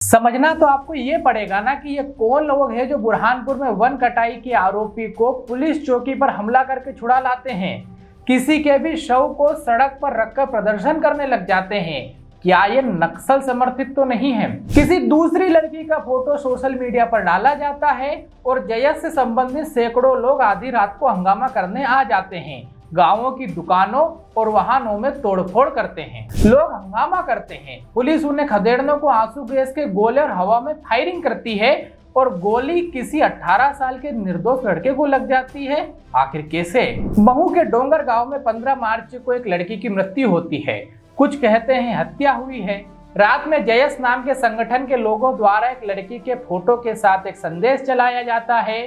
समझना तो आपको ये पड़ेगा ना कि ये कौन लोग हैं जो बुरहानपुर में वन कटाई के आरोपी को पुलिस चौकी पर हमला करके छुड़ा लाते हैं, किसी के भी शव को सड़क पर रखकर प्रदर्शन करने लग जाते हैं। क्या ये नक्सल समर्थित तो नहीं है? किसी दूसरी लड़की का फोटो सोशल मीडिया पर डाला जाता है और जयस से संबंधित सैकड़ों लोग आधी रात को हंगामा करने आ जाते हैं। गांवों की दुकानों और वाहनों में तोड़फोड़ करते हैं, लोग हंगामा करते हैं। पुलिस उन्हें खदेड़ने को आंसू गैस के गोले और हवा में फायरिंग करती है और गोली किसी 18 साल के निर्दोष लड़के को लग जाती है। आखिर कैसे? महू के डोंगर गांव में 15 मार्च को एक लड़की की मृत्यु होती है। कुछ कहते हैं हत्या हुई है। रात में जयस नाम के संगठन के लोगों द्वारा एक लड़की के फोटो के साथ एक संदेश चलाया जाता है।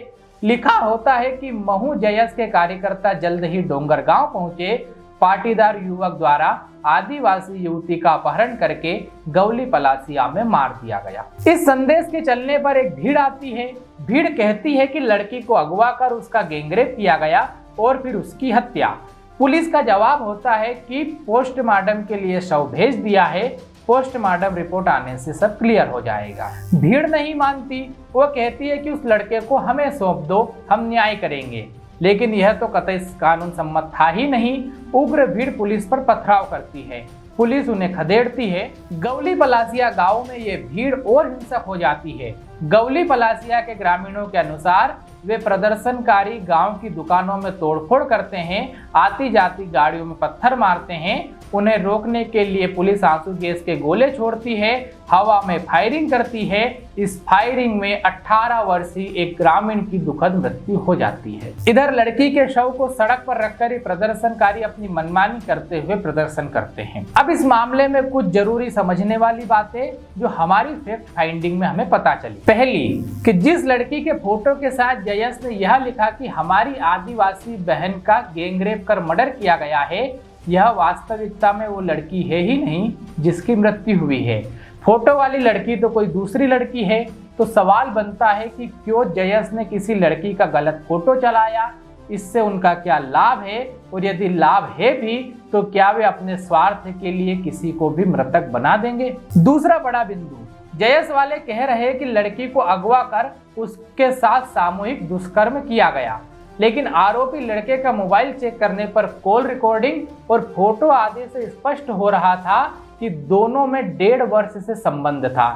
लिखा होता है कि महू जयस के कार्यकर्ता जल्द ही डोंगर गांव पहुंचे। पाटीदार युवक द्वारा आदिवासी युवती का अपहरण करके गौली पलासिया में मार दिया गया। इस संदेश के चलने पर एक भीड़ आती है। भीड़ कहती है कि लड़की को अगवा कर उसका गैंगरेप किया गया और फिर उसकी हत्या। पुलिस का जवाब होता है कि पोस्टमार्टम के लिए शव भेज दिया है, पोस्टमार्टम रिपोर्ट आने से सब क्लियर हो जाएगा। भीड़ नहीं मानती, वो कहती है कि उस लड़के को हमें सौंप दो, हम न्याय करेंगे। लेकिन यह तो कतई कानून सम्मत था ही नहीं। उग्र भीड़ पुलिस पर पथराव करती है, पुलिस उन्हें खदेड़ती है। गौली पलासिया गांव में ये भीड़ और हिंसक हो जाती है। गौली पलासिया के ग्रामीणों के अनुसार वे प्रदर्शनकारी गांव की दुकानों में तोड़फोड़ करते हैं, आती जाती गाड़ियों में पत्थर मारते हैं। उन्हें रोकने के लिए पुलिस आंसू गैस के गोले छोड़ती है, हवा में फायरिंग करती है। इस फायरिंग में 18 वर्षीय एक ग्रामीण की दुखद मृत्यु हो जाती है। इधर लड़की के शव को सड़क पर रखकर ही प्रदर्शनकारी अपनी मनमानी करते हुए प्रदर्शन करते हैं। अब इस मामले में कुछ जरूरी समझने वाली बातें जो हमारी फैक्ट फाइंडिंग में हमें पता चली। पहली, कि जिस लड़की के फोटो के साथ जयस ने यह लिखा कि हमारी आदिवासी बहन का गैंगरेप कर मर्डर किया गया है, यह वास्तविकता में वो लड़की है ही नहीं जिसकी मृत्यु हुई है। फोटो वाली लड़की तो कोई दूसरी लड़की है। तो सवाल बनता है कि क्यों जयस ने किसी लड़की का गलत फोटो चलाया, इससे उनका क्या लाभ है, और यदि लाभ है भी तो क्या वे अपने स्वार्थ के लिए किसी को भी मृतक बना देंगे। दूसरा बड़ा बिंदु, जयस वाले कह रहे हैं कि लड़की को अगवा कर उसके साथ सामूहिक दुष्कर्म किया गया, लेकिन आरोपी लड़के का मोबाइल चेक करने पर कॉल रिकॉर्डिंग और फोटो आदि से स्पष्ट हो रहा था कि दोनों में 1.5 वर्ष से संबंध था।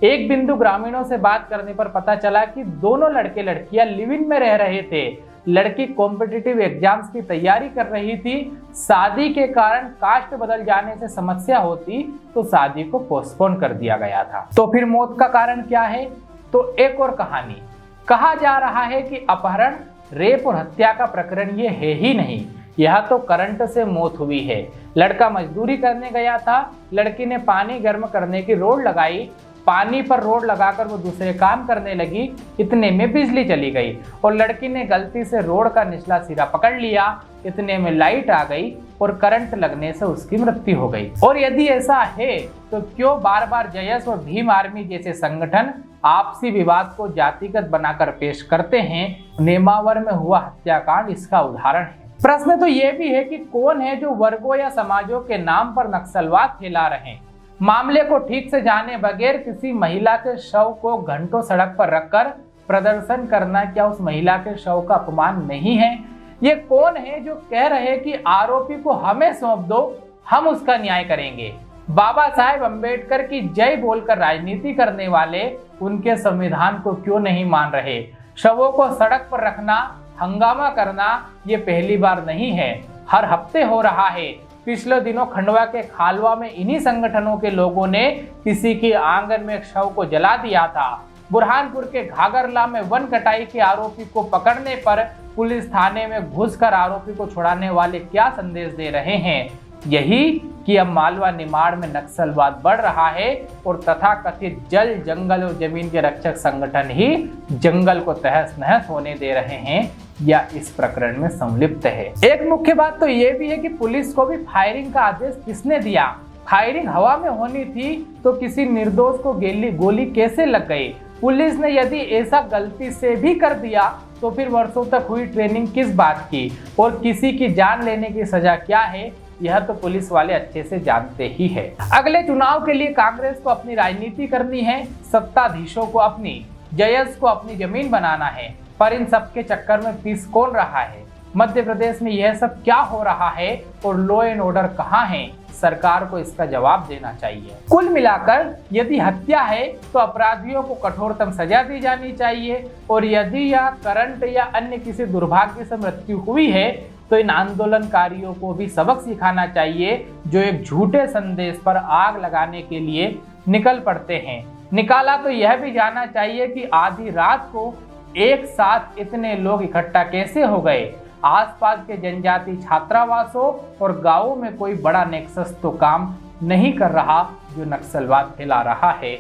एक बिंदु ग्रामीणों से बात करने पर पता चला कि दोनों लड़के लड़कियां लिव इन में रह रहे थे। लड़की कॉम्पिटिटिव एग्जाम्स की तैयारी कर रही थी। शादी के कारण कास्ट बदल जाने से समस्या होती तो शादी को पोस्टपोन कर दिया गया था। तो फिर मौत का कारण क्या है? तो एक और कहानी। कहा जा रहा है कि अपहरण, रेप और हत्या का प्रकरण ये है ही नहीं, यह तो करंट से मौत हुई है। लड़का मजदूरी करने गया था, लड़की ने पानी गर्म करने की रोड लगाई, पानी पर रोड लगाकर वो दूसरे काम करने लगी, इतने में बिजली चली गई और लड़की ने गलती से रोड का निचला सिरा पकड़ लिया, इतने में लाइट आ गई और करंट लगने से उसकी मृत्यु हो गई। और यदि ऐसा है तो क्यों बार बार जयस और भीम आर्मी जैसे संगठन आपसी विवाद को जातिगत बनाकर पेश करते हैं? नेमावर में हुआ हत्याकांड इसका उदाहरण है। प्रश्न तो ये भी है कि कौन है जो वर्गों या समाजों के नाम पर नक्सलवाद फैला रहे हैं। मामले को ठीक से जाने बगैर किसी महिला के शव को घंटों सड़क पर रखकर प्रदर्शन करना क्या उस महिला के शव का अपमान नहीं है? ये कौन है जो कह रहे हैं कि आरोपी को हमें सौंप दो, हम उसका न्याय करेंगे? बाबा साहेब अंबेडकर की जय बोलकर राजनीति करने वाले उनके संविधान को क्यों नहीं मान रहे? शवों को सड़क पर रखना, हंगामा करना ये पहली बार नहीं है, हर हफ्ते हो रहा है। पिछले दिनों खंडवा के खालवा में इन्हीं संगठनों के लोगों ने किसी के आंगन में एक शव को जला दिया था। बुरहानपुर के घाघरला में वन कटाई के आरोपी को पकड़ने पर पुलिस थाने में घुसकर आरोपी को छुड़ाने वाले क्या संदेश दे रहे हैं? यही कि अब मालवा निमाड़ में नक्सलवाद बढ़ रहा है और तथाकथित जल, जंगल और जमीन के रक्षक संगठन ही जंगल को तहस नहस होने दे रहे हैं या इस प्रकरण में संलिप्त है। एक मुख्य बात तो ये भी है कि पुलिस को भी फायरिंग का आदेश किसने दिया? फायरिंग हवा में होनी थी तो किसी निर्दोष को गोली कैसे लग गई? पुलिस ने यदि ऐसा गलती से भी कर दिया तो फिर वर्षों तक हुई ट्रेनिंग किस बात की? और किसी की जान लेने की सजा क्या है? यह तो पुलिस वाले अच्छे से जानते ही है। अगले चुनाव के लिए कांग्रेस को अपनी राजनीति करनी है, सत्ताधीशों को अपनी, जयस को अपनी जमीन बनाना है, पर इन सब के चक्कर में पीस कौन रहा है? मध्य प्रदेश में यह सब क्या हो रहा है और लॉ एंड ऑर्डर कहाँ है? सरकार को इसका जवाब देना चाहिए। कुल मिलाकर यदि हत्या है तो अपराधियों को कठोरतम सजा दी जानी चाहिए, और यदि या करंट या अन्य किसी दुर्भाग्य से मृत्यु हुई है तो इन आंदोलनकारियों को भी सबक सिखाना चाहिए, जो एक झूठे संदेश पर आग लगाने के लिए निकल पड़ते हैं। निकाला तो यह भी जाना चाहिए कि आधी रात को एक साथ इतने लोग इकट्ठा कैसे हो गए। आसपास के जनजाति छात्रावासों और गांवों में कोई बड़ा नेक्सस तो काम नहीं कर रहा जो नक्सलवाद फैला रहा है।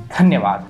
धन्यवाद।